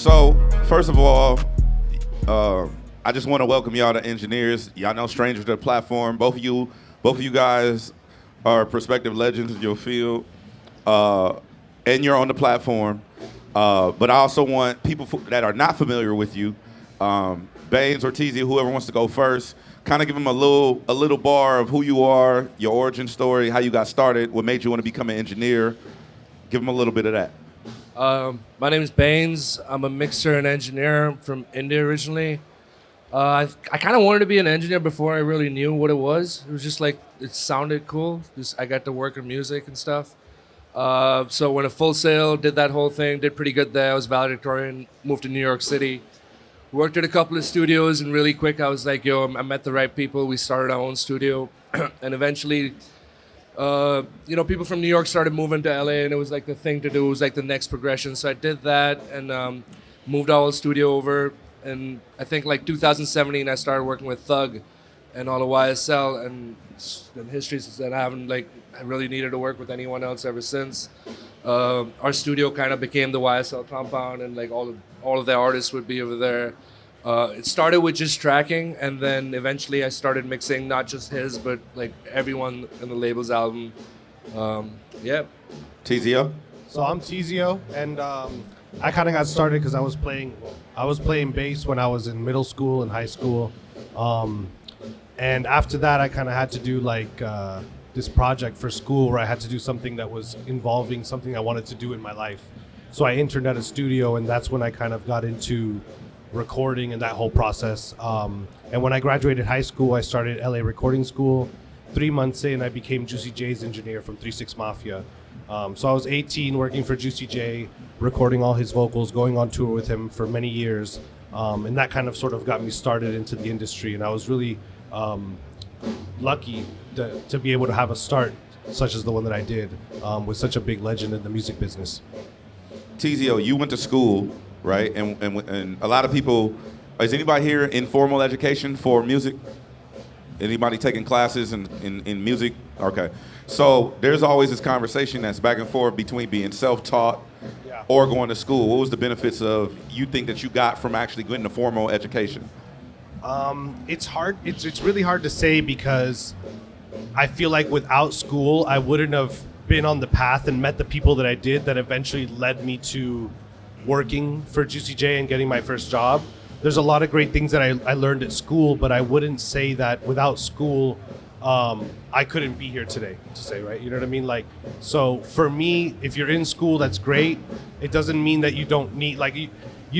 So, first of all, I just want to welcome y'all to EngineEars. Y'all know strangers to the platform. Both of you guys are prospective legends in your field, and you're on the platform. But I also want people that are not familiar with you, Bainz or Teezio, whoever wants to go first, kind of give them a little bar of who you are, your origin story, how you got started, what made you want to become an engineer. Give them a little bit of that. My name is Bainz. I'm a mixer and engineer from India originally. I kind of wanted to be an engineer before I really knew what it was. It was just like, it sounded cool. I got to work in music and stuff. So went to Full Sail, did that whole thing, did pretty good there. I was valedictorian, moved to New York City. Worked at a couple of studios, and really quick I was like, yo, I met the right people. We started our own studio. And eventually, people from New York started moving to LA, and it was like the thing to do. It was like the next progression. So I did that and moved our whole studio over. And I think like 2017, I started working with Thug and all of YSL, and history since then. I really needed to work with anyone else ever since. Our studio kind of became the YSL compound, and like all of the artists would be over there. It started with just tracking, and then eventually I started mixing not just his, but like everyone in the label's album. Yeah. Teezio? So I'm Teezio, and I kind of got started because I was playing bass when I was in middle school and high school. And after that, I kind of had to do like this project for school where I had to do something that was involving something I wanted to do in my life. So I interned at a studio, and that's when I kind of got into recording and that whole process. And when I graduated high school, I started LA recording school. 3 months in, I became Juicy J's engineer from 3-6 Mafia. So I was 18 working for Juicy J, recording all his vocals, going on tour with him for many years. And that kind of sort of got me started into the industry. And I was really lucky to be able to have a start such as the one that I did with such a big legend in the music business. Teezio, you went to school, right? And a lot of people, is anybody here in formal education for music? Anybody taking classes in music? Okay. So there's always this conversation that's back and forth between being self-taught or going to school. What was the benefits of you think that you got from actually getting a formal education? It's hard. It's really hard to say because I feel like without school, I wouldn't have been on the path and met the people that I did that eventually led me to working for Juicy J and getting my first job. There's a lot of great things that I learned at school, but I wouldn't say that without school, I couldn't be here today to say, right? You know what I mean? Like, so for me, if you're in school, that's great. It doesn't mean that you don't need, like, you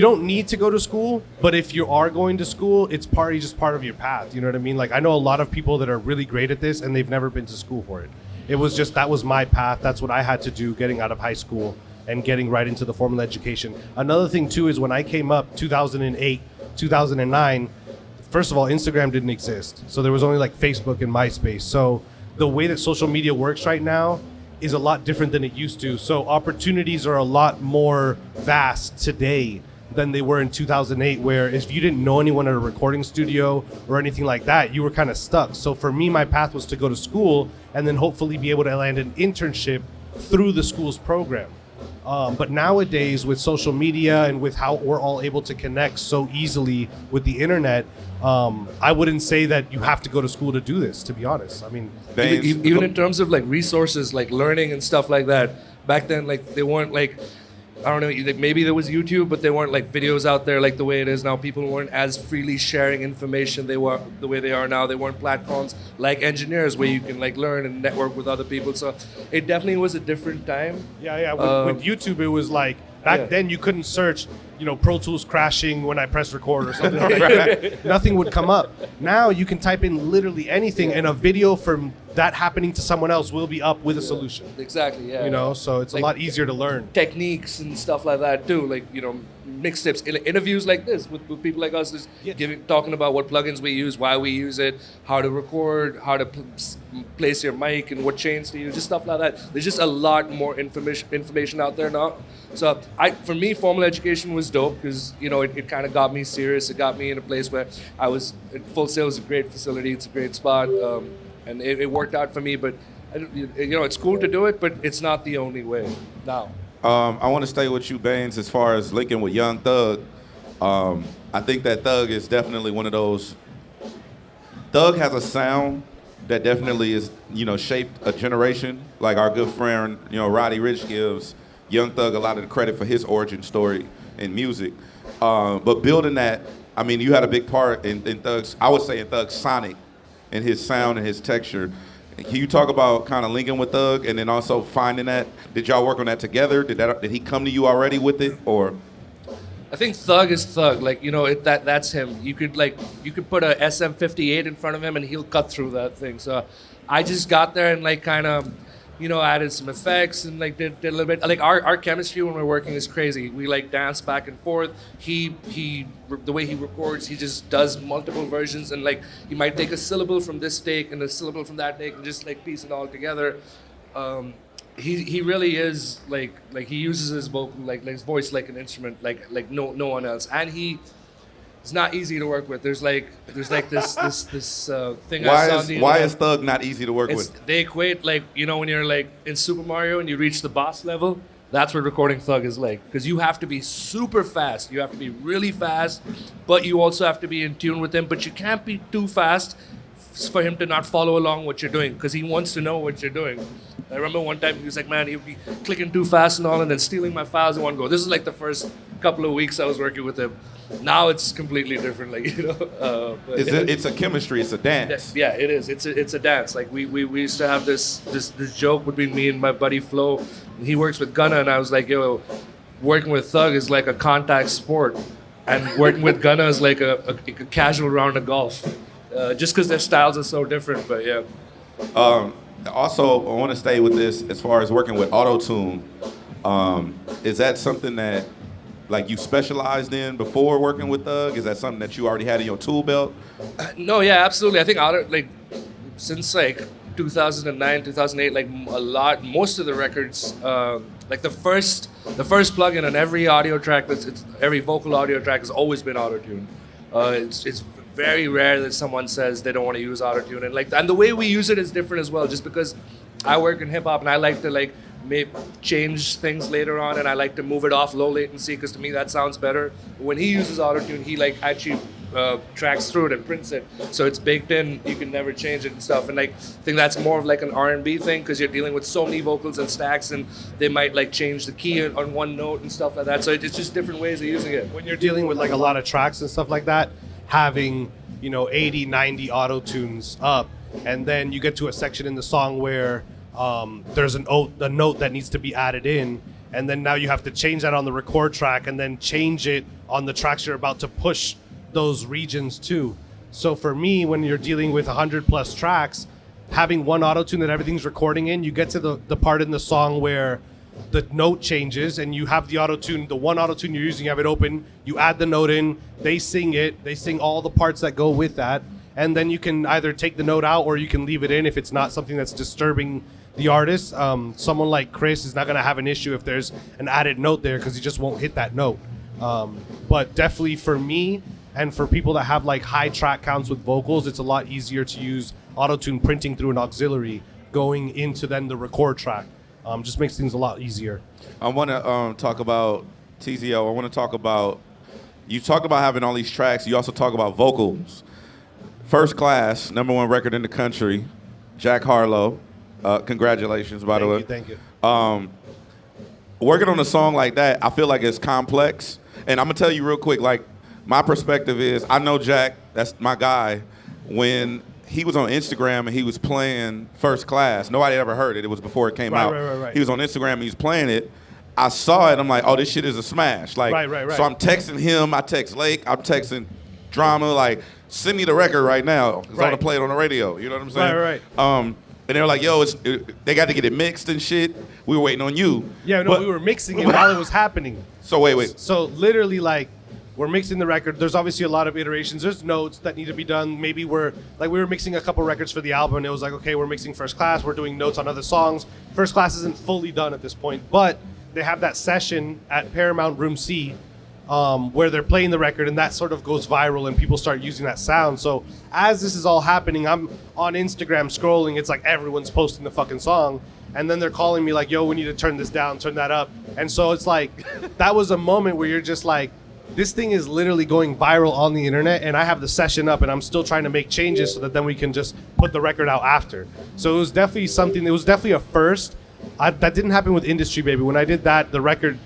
don't need to go to school, but if you are going to school, it's just part of your path. You know what I mean? Like, I know a lot of people that are really great at this and they've never been to school for it. It was just, that was my path. That's what I had to do getting out of high school and getting right into the formal education. Another thing too is when I came up 2008, 2009, first of all, Instagram didn't exist. So there was only like Facebook and MySpace. So the way that social media works right now is a lot different than it used to. So opportunities are a lot more vast today than they were in 2008, where if you didn't know anyone at a recording studio or anything like that, you were kind of stuck. So for me, my path was to go to school and then hopefully be able to land an internship through the school's program. But nowadays, with social media and with how we're all able to connect so easily with the internet, I wouldn't say that you have to go to school to do this, to be honest. I mean, even in terms of like resources, like learning and stuff like that, back then, like they weren't like, I don't know, maybe there was YouTube, but there weren't like videos out there like the way it is now. People weren't as freely sharing information they were the way they are now. There weren't platforms like EngineEars where you can like learn and network with other people. So it definitely was a different time. Yeah. With YouTube, it was like back then you couldn't search, Pro Tools crashing when I press record or something like that. Nothing would come up. Now you can type in literally anything, and a video from that happening to someone else will be up with a solution. Exactly. Yeah. So it's like a lot easier to learn techniques and stuff like that too. Like mix tips, interviews like this with people like us, just talking about what plugins we use, why we use it, how to record, how to place your mic, and what chains to use, just stuff like that. There's just a lot more information out there now. So for me, formal education was dope because it kind of got me serious. It got me in a place where I was. Full Sail is a great facility. It's a great spot, and it worked out for me. But it's cool to do it, but it's not the only way now. I want to stay with you, Bainz, as far as linking with Young Thug. I think that Thug is definitely one of those. Thug has a sound that definitely is, shaped a generation. Like our good friend, Roddy Ricch gives Young Thug a lot of the credit for his origin story in music. But building that, I mean, you had a big part in Thug's, I would say in Thug's sonic, and his sound and his texture. Can you talk about kind of linking with Thug and then also finding that? Did y'all work on that together? Did he come to you already with it, or? I think Thug is Thug. Like, that's him. You could put a SM58 in front of him and he'll cut through that thing. So I just got there and kind of, added some effects and did a little bit. Like our chemistry when we're working is crazy. We dance back and forth. He the way he records, he just does multiple versions and he might take a syllable from this take and a syllable from that take and just piece it all together. He really is he uses his vocal his voice like an instrument like no one else, and it's not easy to work with. There's this thing I saw on the why internet. is Thug not easy to work with? They equate when you're in Super Mario and you reach the boss level. That's what recording Thug is like, because you have to be super fast. You have to be really fast, but you also have to be in tune with him. But you can't be too fast for him to not follow along what you're doing, because he wants to know what you're doing. I remember one time he was like, man, he'd be clicking too fast and all, and then stealing my files in one go. This is the first couple of weeks I was working with him. Now it's completely different, but It's a chemistry, it's a dance. Yeah, it is. It's a dance. We used to have this joke between me and my buddy Flo. He works with Gunna, and I was like, yo, working with Thug is like a contact sport, and working with Gunna is like a casual round of golf. Just because their styles are so different, but yeah. Also, I want to stay with this as far as working with auto-tune. Is that something that you specialized in before working with Thug? Is that something that you already had in your tool belt? No, yeah, absolutely. I think since 2009, 2008, most of the records, the first plugin on every audio track, every vocal audio track has always been auto-tune. It's very rare that someone says they don't want to use auto-tune, and the way we use it is different as well, just because I work in hip hop and I like to change things later on, and I like to move it off low latency because to me that sounds better. When he uses auto-tune, he actually tracks through it and prints it, so it's baked in. You can never change it and stuff. And I think that's more of an R&B thing, because you're dealing with so many vocals and stacks, and they might change the key on one note and stuff like that. So it's just different ways of using it. When you're dealing with a lot of tracks and stuff like that, having 80, 90 auto tunes up, and then you get to a section in the song where there's a note that needs to be added in, and then now you have to change that on the record track and then change it on the tracks you're about to push those regions to. So for me, when you're dealing with 100 plus tracks, having one auto tune that everything's recording in, you get to the part in the song where the note changes and you have the auto-tune, the one auto-tune you're using, you have it open, you add the note in, they sing all the parts that go with that, and then you can either take the note out or you can leave it in if it's not something that's disturbing the artist. Someone like Chris is not going to have an issue if there's an added note there, because he just won't hit that note. But definitely for me and for people that have high track counts with vocals, it's a lot easier to use auto-tune printing through an auxiliary going into then the record track. Just makes things a lot easier. I want to talk about Teezio. I want to talk about, you talked about having all these tracks. You also talk about vocals. First Class, #1 record in the country, Jack Harlow. Congratulations, by the way. Thank you. Working on a song like that, I feel like it's complex. And I'm going to tell you real quick, my perspective is, I know Jack, that's my guy. When he was on Instagram and he was playing First Class, nobody ever heard it. It was before it came out. Right. He was on Instagram and he was playing it. I saw it. I'm like, oh, this shit is a smash. Right. So I'm texting him. I text Lake. I'm texting Drama. Send me the record right now. Because I want to play it on the radio. You know what I'm saying? Right. And they were like, yo, they got to get it mixed and shit. We were waiting on you. Yeah, no, we were mixing it while it was happening. So wait. So literally, we're mixing the record. There's obviously a lot of iterations. There's notes that need to be done. Maybe we were mixing a couple records for the album, and it was okay, we're mixing First Class. We're doing notes on other songs. First Class isn't fully done at this point, but they have that session at Paramount Room C where they're playing the record, and that sort of goes viral, and people start using that sound. So as this is all happening, I'm on Instagram scrolling. It's everyone's posting the fucking song. and then they're calling me like, yo, we need to turn this down, turn that up. And so it's like, that was a moment where you're just like, this thing is literally going viral on the internet, and I have the session up and I'm still trying to make changes so that then we can just put the record out after. So it was definitely something, it was definitely a first. That didn't happen with Industry Baby. When I did that, the record,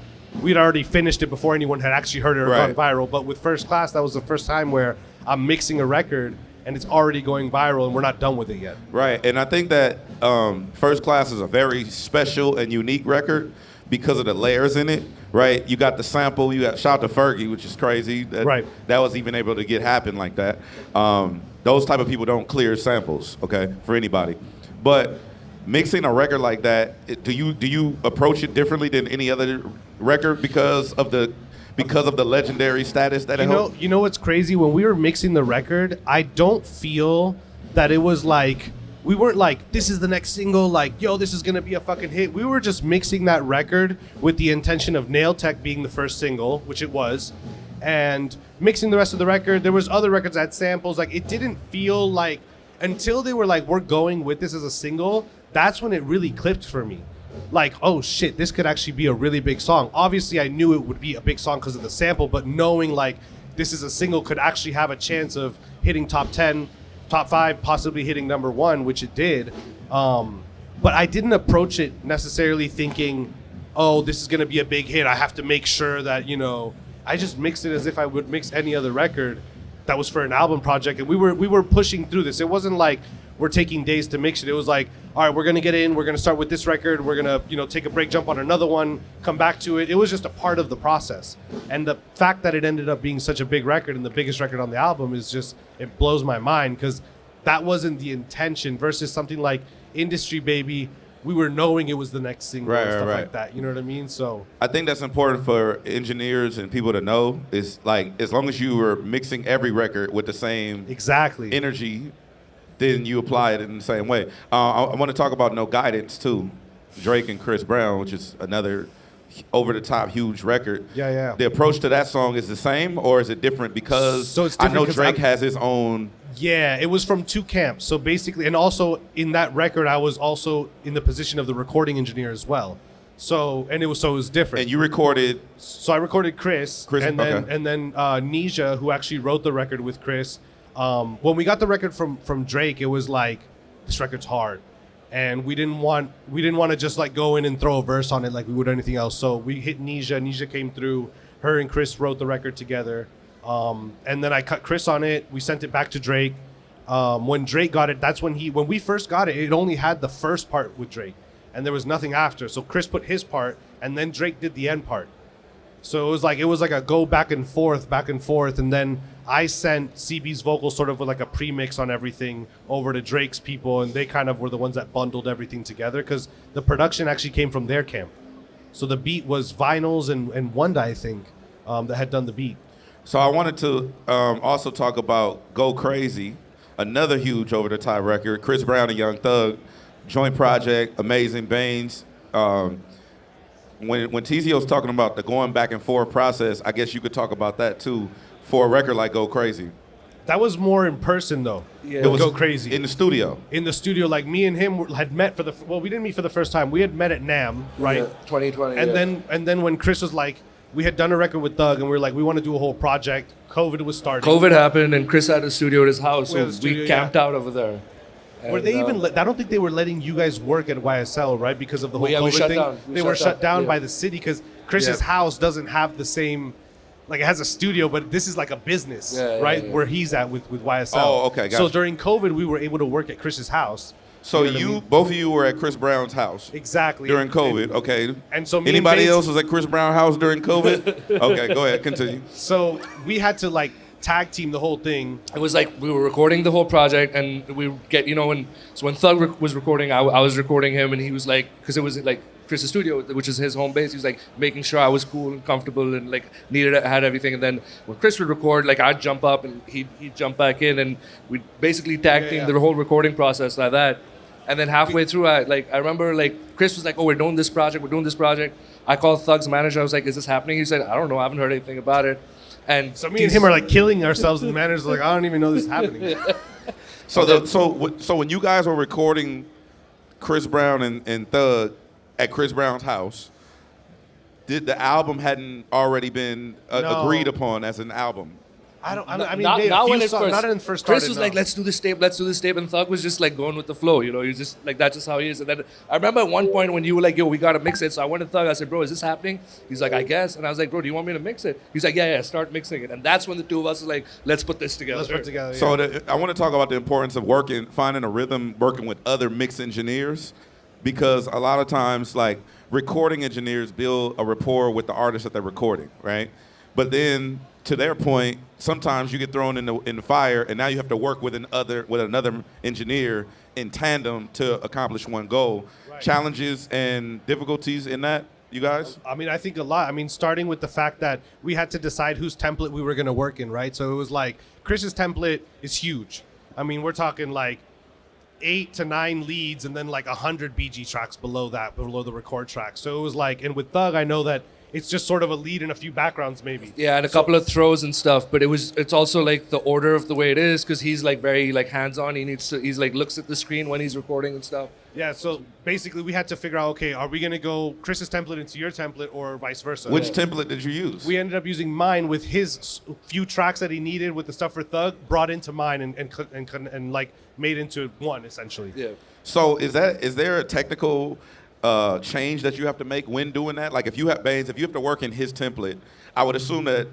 we'd already finished it before anyone had actually heard it or gone viral. But with First Class, that was the first time where I'm mixing a record and it's already going viral and we're not done with it yet. Right, and I think that First Class is a very special and unique record because of the layers in it, right? You got the sample, you got shout to Fergie, which is crazy. That was even able to happen like that. Those type of people don't clear samples, okay, for anybody. But mixing a record like that, do you approach it differently than any other record because of the legendary status that it holds? You know what's crazy? When we were mixing the record, I don't feel that it was like, we weren't like, this is the next single, like, yo, this is gonna be a fucking hit. We were just mixing that record with the intention of Nail Tech being the first single, which it was, and mixing the rest of the record. There was other records that had samples. Like, it didn't feel like, until they were like, we're going with this as a single, that's when it really clicked for me. Like, oh shit, this could actually be a really big song. Obviously, I knew it would be a big song because of the sample, but knowing like this is a single could actually have a chance of hitting top 10, top 5, possibly hitting number 1, which it did. But I didn't approach it necessarily thinking, oh, this is going to be a big hit. I have to make sure that, I just mixed it as if I would mix any other record that was for an album project. And we were pushing through this. It wasn't like we're taking days to mix it. It was like, all right, we're going to get in. We're going to start with this record. We're going to, take a break, jump on another one, come back to it. It was just a part of the process. And the fact that it ended up being such a big record and the biggest record on the album is just, it blows my mind because that wasn't the intention versus something like Industry Baby. We were knowing it was the next single and stuff like that. You know what I mean? So I think that's important for engineers and people to know is like, as long as you were mixing every record with the same energy, then you apply it in the same way. I want to talk about No Guidance too, Drake and Chris Brown, which is another over-the-top huge record. Yeah. The approach to that song is the same, or is it different? Because so it's different, I know Drake has his own. Yeah, it was from two camps. So basically, and also in that record, I was also in the position of the recording engineer as well. So it was different. And you recorded. So I recorded Chris and then Nisha, who actually wrote the record with Chris. When we got the record from Drake, it was like, this record's hard, and we didn't want to just like go in and throw a verse on it like we would anything else. So we hit Nisha. Nisha came through. Her and Chris wrote the record together, and then I cut Chris on it. We sent it back to Drake. When Drake got it, that's when we first got it. It only had the first part with Drake, and there was nothing after. So Chris put his part, and then Drake did the end part. So it was like a go back and forth, and then I sent CB's vocals sort of with like a pre-mix on everything over to Drake's people, and they kind of were the ones that bundled everything together because the production actually came from their camp. So the beat was Vinyls and Wanda, I think, that had done the beat. So I wanted to also talk about Go Crazy, another huge over-the-top record. Chris Brown and Young Thug, joint project, amazing. Bainz. When Teezio's talking about the going back and forth process, I guess you could talk about that too for a record like Go Crazy. That was more in person though. Yeah. It was Go Crazy. In the studio. In the studio, like me and him had met we didn't meet for the first time. We had met at NAMM, right? Yeah, 2020. And then when Chris was like, we had done a record with Thug and we were like, we want to do a whole project. COVID was starting. COVID happened and Chris had a studio at his house, so we camped out over there. Were they even? I don't think they were letting you guys work at YSL, right? Because of the whole COVID thing. They were shut down by the city because Chris's house doesn't have the same. Like it has a studio, but this is like a business, right? Yeah. Where he's at with YSL. Oh, okay. Gotcha. So during COVID, we were able to work at Chris's house. So both of you were at Chris Brown's house. Exactly. During COVID, okay. And so anybody else was at Chris Brown's house during COVID? Okay, go ahead, continue. So we had to like tag team the whole thing. It was like we were recording the whole project, and we get when Thug was recording, I was recording him, and he was like, because it was like Chris's studio, which is his home base. He was like making sure I was cool and comfortable and like had everything. And then when Chris would record, like I'd jump up and he'd jump back in, and we'd basically tag team the whole recording process like that. And then halfway through, I remember like Chris was like, "Oh, we're doing this project. I called Thug's manager. I was like, "Is this happening?" He said, "I don't know. I haven't heard anything about it." And so me and him are like killing ourselves, and the manager's like, "I don't even know this is happening." So when you guys were recording Chris Brown and Thug at Chris Brown's house, the album hadn't already been agreed upon as an album? I mean, not when it first. Not in first. Chris started, was no. like, "Let's do this tape," and Thug was just like going with the flow. You know, he's just like that's just how he is. And then I remember at one point when you were like, "Yo, we gotta mix it." So I went to Thug. I said, "Bro, is this happening?" He's like, "I guess." And I was like, "Bro, do you want me to mix it?" He's like, "Yeah, start mixing it." And that's when the two of us was like, "Let's put this together." Let's put it together. So I want to talk about the importance of finding a rhythm, working with other mix engineers, because a lot of times, like, recording engineers build a rapport with the artist that they're recording, right? But then, to their point, sometimes you get thrown in the fire, and now you have to work with another engineer in tandem to accomplish one goal. Right. Challenges and difficulties in that, you guys? I mean, I think a lot. I mean, starting with the fact that we had to decide whose template we were going to work in, right? So it was like, Chris's template is huge. I mean, we're talking like 8 to 9 leads and then like 100 BG tracks below the record track. So it was like, and with Thug, I know that it's just sort of a lead and a few backgrounds maybe. Yeah, and a couple of throws and stuff. But it's also like the order of the way it is, because he's like very like hands-on. He's like looks at the screen when he's recording and stuff. Yeah, so basically we had to figure out, okay, are we going to go Chris's template into your template or vice versa? Which template did you use? We ended up using mine with his few tracks that he needed with the stuff for Thug, brought into mine and like made into one essentially. Yeah. So is there a technical change that you have to make when doing that? Like if you have to work in his template, I would assume that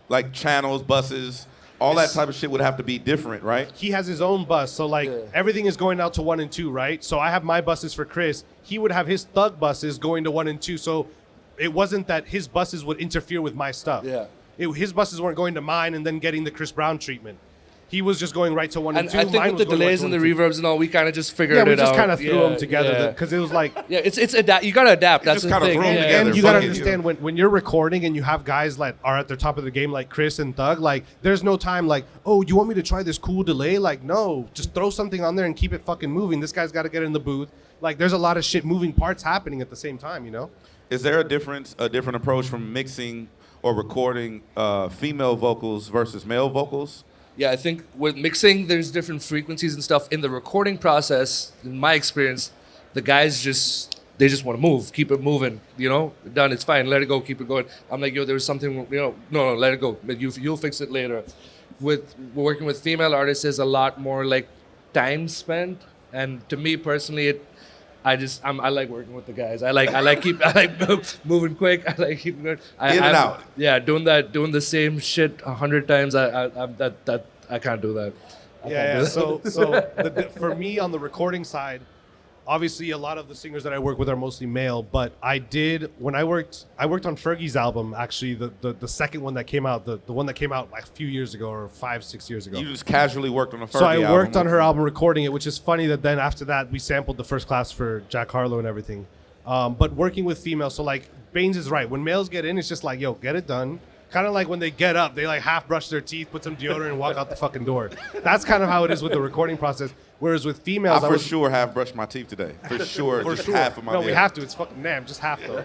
like channels, buses, all that type of shit would have to be different, right? He has his own bus, so like everything is going out to 1 and 2, right? So I have my buses for Chris. He would have his Thug buses going to 1 and 2. So it wasn't that his buses would interfere with my stuff. Yeah. His buses weren't going to mine and then getting the Chris Brown treatment. He was just going right to 1 and 2. I think Mine with the was going delays right and to the 1 and 2. reverbs and all, we kind of just figured it out. Yeah, we just kind of threw them together because it was like... Yeah, it's you got to adapt. That's just the kinda thing. throw 'em Yeah. together. And you got to Fuck it, understand when you're recording and you have guys that are at the top of the game like Chris and Thug, like there's no time like, oh, you want me to try this cool delay? Like, no, just throw something on there and keep it fucking moving. This guy's got to get in the booth. Like, there's a lot of shit moving parts happening at the same time, you know? Is there a different approach from mixing or recording female vocals versus male vocals? Yeah, I think with mixing, there's different frequencies and stuff. In the recording process, in my experience, the guys just want to move, keep it moving, you know? Done, it's fine, let it go, keep it going. I'm like, yo, there was something, you know, no, let it go. You'll fix it later. With working with female artists, there's a lot more like time spent. And to me personally, I like working with the guys. I like moving quick. I like keeping going. In and out. Yeah, doing the same shit 100 times. I can't do that. For me on the recording side, obviously a lot of the singers that I work with are mostly male. But I worked on Fergie's album actually, the second one that came out, the one that came out like a few years ago or 5-6 years ago. You just casually worked on a Fergie So I album. worked on her album recording it, which is funny that then after that we sampled the First Class for Jack Harlow and everything. But working with females, so like Bainz is right. When males get in, it's just like, yo, get it done. Kind of like when they get up, they like half brush their teeth, put some deodorant, and walk out the fucking door. That's kind of how it is with the recording process. Whereas with females, I for sure have brushed my teeth today. For sure, just half of my No, we have to. It's fucking NAMM, just half though.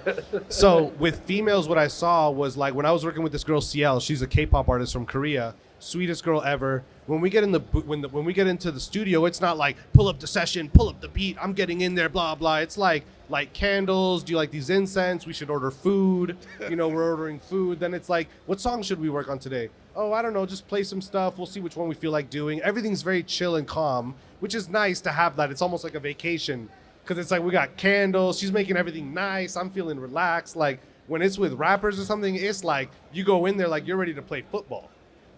So with females, what I saw was like when I was working with this girl CL, she's a K-pop artist from Korea, sweetest girl ever. When we get when we get into the studio, it's not like pull up the session, pull up the beat, I'm getting in there, blah blah. It's like light candles. Do you like these incense? We should order food. You know, we're ordering food. Then it's like, what song should we work on today? Oh, I don't know. Just play some stuff. We'll see which one we feel like doing. Everything's very chill and calm, which is nice to have that. It's almost like a vacation because it's like we got candles. She's making everything nice. I'm feeling relaxed. Like when it's with rappers or something, it's like you go in there like you're ready to play football.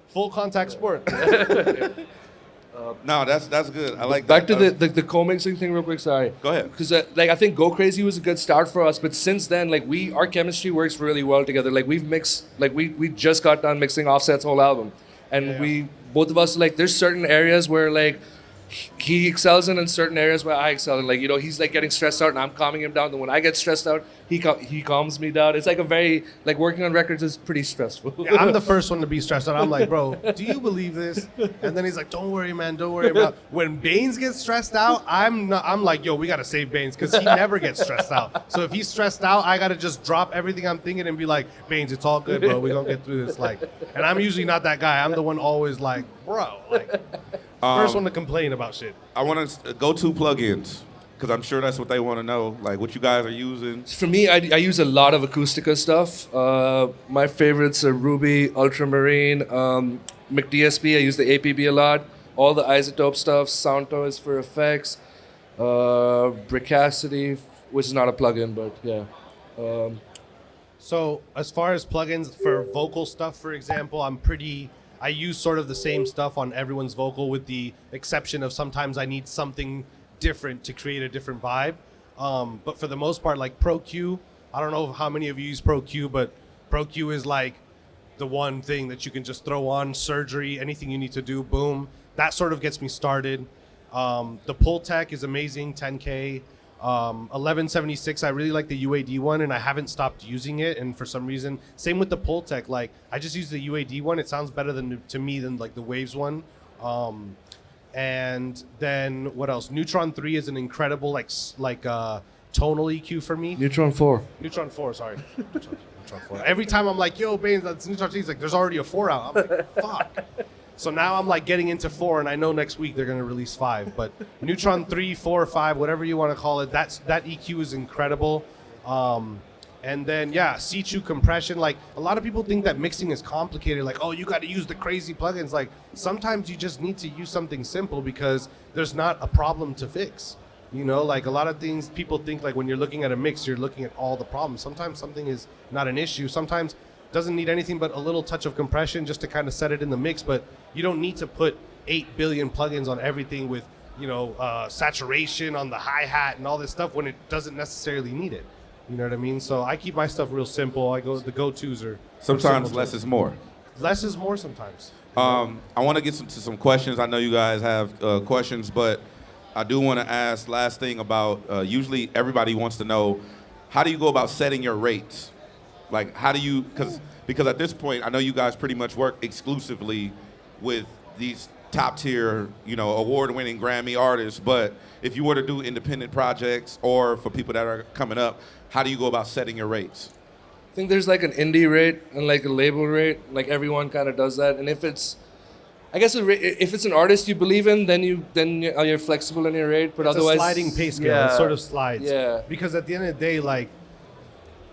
Full contact sport. No, that's good. I like Back that. to the co-mixing thing real quick, sorry. Go ahead. Because like I think Go Crazy was a good start for us, but since then, like our chemistry works really well together. Like we've mixed, like we just got done mixing Offset's whole album. And we, both of us, like there's certain areas where like he excels in and certain areas where I excel in. Like, you know, he's like getting stressed out and I'm calming him down. Then when I get stressed out, he calms me down. It's like a very, like working on records is pretty stressful. Yeah, I'm the first one to be stressed out. I'm like, bro, do you believe this? And then he's like, don't worry, man, don't worry about it. When Bainz gets stressed out, I'm like, yo, we got to save Bainz because he never gets stressed out. So if he's stressed out, I got to just drop everything I'm thinking and be like, Bainz, it's all good, bro. We're going to get through this. Like, and I'm usually not that guy. I'm the one always like, bro, like, first one to complain about shit. I want to go to plugins. Because I'm sure that's what they want to know, like what you guys are using. For me, I use a lot of Acoustica stuff. My favorites are Ruby, Ultramarine, McDSP. I use the APB a lot. All the Isotope stuff, Soundtoys for effects, Brickacity, which is not a plugin, but yeah. So as far as plugins for vocal stuff, for example, I use sort of the same stuff on everyone's vocal with the exception of sometimes I need something different to create a different vibe. But for the most part, like Pro Q, I don't know how many of you use Pro Q, but Pro Q is like the one thing that you can just throw on Surgery, anything you need to do, boom. That sort of gets me started. The Pull Tech is amazing, 10K. 1176, I really like the UAD one, and I haven't stopped using it. And for some reason, same with the Pull Tech, like I just use the UAD one. It sounds better to me than like the Waves one. And then what else? Neutron 3 is an incredible tonal EQ for me. Neutron 4. Neutron 4, sorry. Neutron 4. Every time I'm like, yo, Bainz, that's Neutron 3. He's like, there's already a 4 out. I'm like, fuck. So now I'm like getting into 4, and I know next week they're going to release 5. But Neutron 3, 4, 5, whatever you want to call it, that EQ is incredible. And then, yeah, C2 compression. Like, a lot of people think that mixing is complicated. Like, oh, you got to use the crazy plugins. Like, sometimes you just need to use something simple because there's not a problem to fix. You know, like a lot of things people think like when you're looking at a mix, you're looking at all the problems. Sometimes something is not an issue. Sometimes doesn't need anything but a little touch of compression just to kind of set it in the mix. But you don't need to put 8 billion plugins on everything with, saturation on the hi-hat and all this stuff when it doesn't necessarily need it. You know what I mean? So I keep my stuff real simple. The go-tos are Sometimes less is more. Less is more sometimes. I want to get to some questions. I know you guys have questions, but I do want to ask last thing about usually everybody wants to know, how do you go about setting your rates? Like, how do you, because at this point, I know you guys pretty much work exclusively with these top tier, award-winning Grammy artists, but if you were to do independent projects or for people that are coming up, how do you go about setting your rates? I think there's like an indie rate and like a label rate. Like everyone kind of does that. And if it's, I guess if it's an artist you believe in, then you're flexible in your rate. But it's otherwise, a sliding pay scale. Yeah, it sort of slides. Yeah. Because at the end of the day, like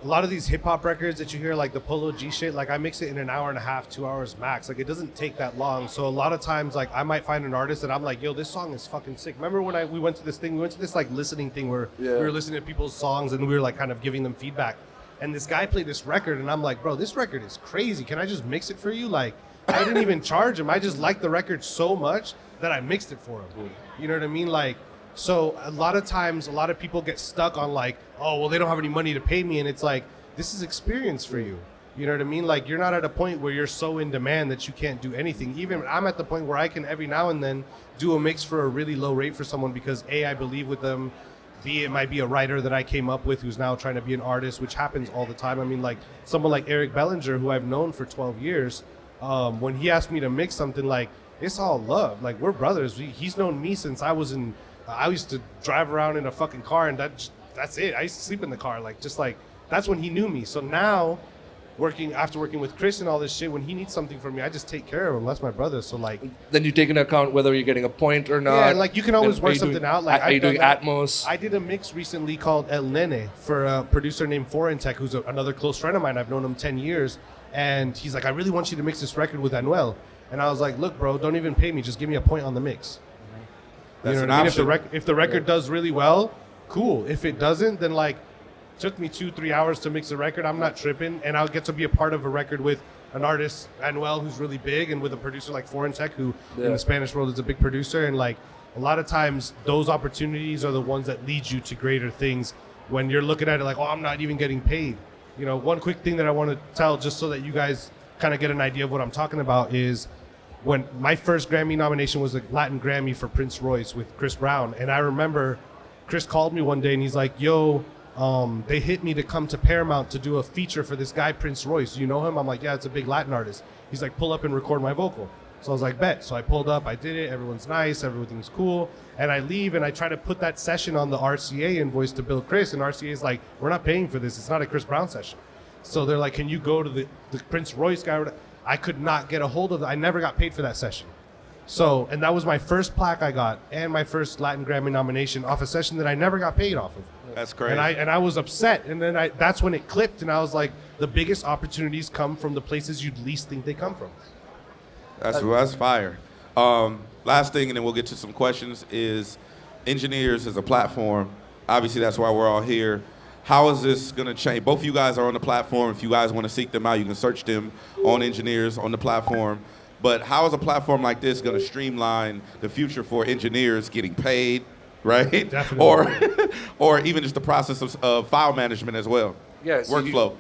a lot of these hip hop records that you hear, like the Polo G shit, like I mix it in an hour and a half, 2 hours max. Like it doesn't take that long. So a lot of times, like I might find an artist that I'm like, yo, this song is fucking sick. Remember when we went to this like listening thing where we were listening to people's songs and we were like kind of giving them feedback. And this guy played this record and I'm like, bro, this record is crazy. Can I just mix it for you? Like I didn't even charge him. I just liked the record so much that I mixed it for him. You know what I mean? Like, so a lot of times, a lot of people get stuck on like, oh, well, they don't have any money to pay me. And it's like, this is experience for you. You know what I mean? Like, you're not at a point where you're so in demand that you can't do anything. Even I'm at the point where I can every now and then do a mix for a really low rate for someone because A, I believe with them. B, it might be a writer that I came up with who's now trying to be an artist, which happens all the time. I mean, like someone like Eric Bellinger, who I've known for 12 years, when he asked me to mix something, like, it's all love. Like, we're brothers. He's known me since I used to drive around in a fucking car, and that's it. I used to sleep in the car. Like, just like, that's when he knew me. So now, after working with Chris and all this shit, when he needs something from me, I just take care of him. That's my brother. So, like... Then you take into account whether you're getting a point or not. Yeah, and, like, you can always work something out. Like, are you doing Atmos? I did a mix recently called El Nene for a producer named Foreign Tech, who's another close friend of mine. I've known him 10 years. And he's like, I really want you to mix this record with Anuel. And I was like, look, bro, don't even pay me. Just give me a point on the mix. That's you know what I mean? If the record does really well, cool. If it doesn't, then like, took me 2-3 hours to mix a record. I'm not tripping. And I'll get to be a part of a record with an artist, Anuel, who's really big, and with a producer like Foreign Tech, who in the Spanish world is a big producer. And like, a lot of times, those opportunities are the ones that lead you to greater things when you're looking at it like, oh, I'm not even getting paid. You know, one quick thing that I want to tell, just so that you guys kind of get an idea of what I'm talking about, is when my first Grammy nomination was a Latin Grammy for Prince Royce with Chris Brown. And I remember Chris called me one day and he's like, yo, they hit me to come to Paramount to do a feature for this guy, Prince Royce. Do you know him? I'm like, yeah, it's a big Latin artist. He's like, pull up and record my vocal. So I was like, bet. So I pulled up, I did it, everyone's nice, everything's cool. And I leave and I try to put that session on the RCA invoice to bill Chris, and RCA is like, we're not paying for this, it's not a Chris Brown session. So they're like, can you go to the Prince Royce guy? I could not get a hold of it. I never got paid for that session. So, and that was my first plaque I got, and my first Latin Grammy nomination off a session that I never got paid off of. That's crazy. And I was upset, and then that's when it clicked, and I was like, the biggest opportunities come from the places you'd least think they come from. That's fire. Last thing, and then we'll get to some questions, is EngineEars as a platform. Obviously, that's why we're all here. How is this going to change? Both of you guys are on the platform. If you guys want to seek them out, you can search them on EngineEars on the platform. But how is a platform like this going to streamline the future for engineers getting paid, right? Definitely. Or even just the process of file management as well. Yeah, so workflow.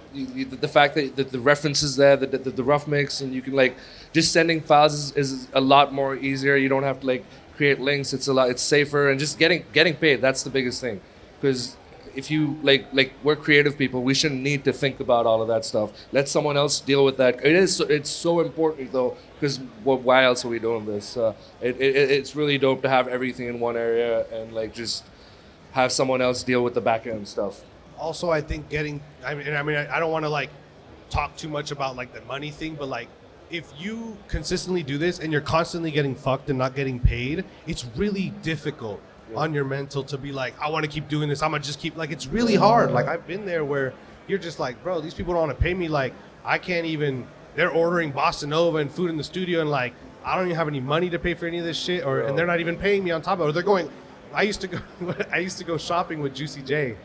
The fact that the references there, the rough mix, and you can like just sending files is a lot more easier. You don't have to like create links. It's safer, and just getting paid. That's the biggest thing, because if you like we're creative people, we shouldn't need to think about all of that stuff. Let someone else deal with that. It's so important though, because why else are we doing this? It's really dope to have everything in one area and like just have someone else deal with the back end stuff. Also, I think I don't want to like talk too much about like the money thing, but like if you consistently do this and you're constantly getting fucked and not getting paid, it's really difficult on your mental to be like, I want to keep doing this. I'm gonna just keep like, it's really hard. Like I've been there where you're just like, bro, these people don't want to pay me. Like I can't even, they're ordering Bossa Nova and food in the studio and like, I don't even have any money to pay for any of this shit, and they're not even paying me on top of it. Or they're going, I used to go shopping with Juicy J.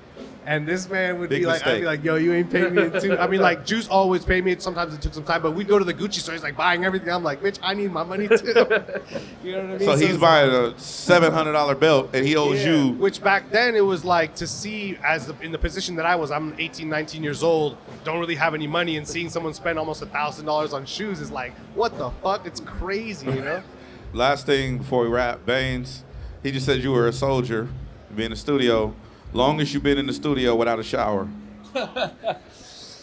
And this man would be like, I'd be like, yo, you ain't paying me too. I mean, like, Juice always paid me. Sometimes it took some time, but we'd go to the Gucci store. He's like buying everything. I'm like, bitch, I need my money too. You know what I mean? So he's buying a $700 belt, and he owes you. Which back then it was like to see in the position that I was, I'm 18, 19 years old, don't really have any money, and seeing someone spend almost $1,000 on shoes is like, what the fuck? It's crazy, you know? Last thing before we wrap, Bainz, he just said you were a soldier, be in the studio. Longest you've been in the studio without a shower.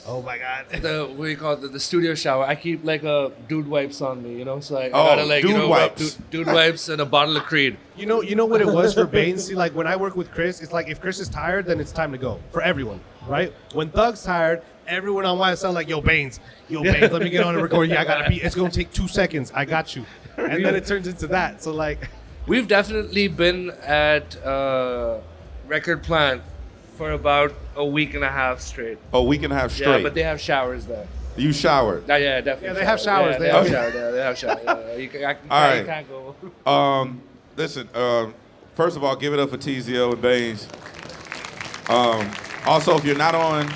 Oh my God. What do you call it? The studio shower. I keep like dude wipes on me, you know? So I Oh, gotta like, dude you know, wipes. dude wipes and a bottle of Creed. You know what it was for Bainz? See, like when I work with Chris, it's like if Chris is tired, then it's time to go for everyone, right? When Thug's tired, everyone on YSL like, yo, Bainz, let me get on and record. Yeah, I gotta be. It's gonna take 2 seconds. I got you. And then it turns into that. So like, we've definitely been at Record Plant for about a week and a half straight. A week and a half straight. Yeah, but they have showers there. You showered. Yeah, definitely. Yeah, they have showers. Yeah, they have showers. Yeah, they have showers. All right. Can't go. Listen, first of all, give it up for Teezio and Bainz. Also, if you're not on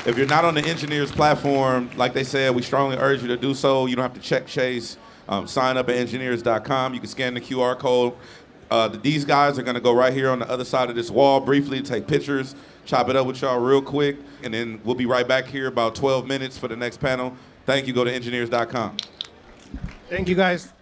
the EngineEars platform, like they said, we strongly urge you to do so. You don't have to check Chase. Sign up at engineers.com. You can scan the QR code. These guys are going to go right here on the other side of this wall briefly, take pictures, chop it up with y'all real quick, and then we'll be right back here about 12 minutes for the next panel. Thank you. Go to engineers.com. Thank you, guys.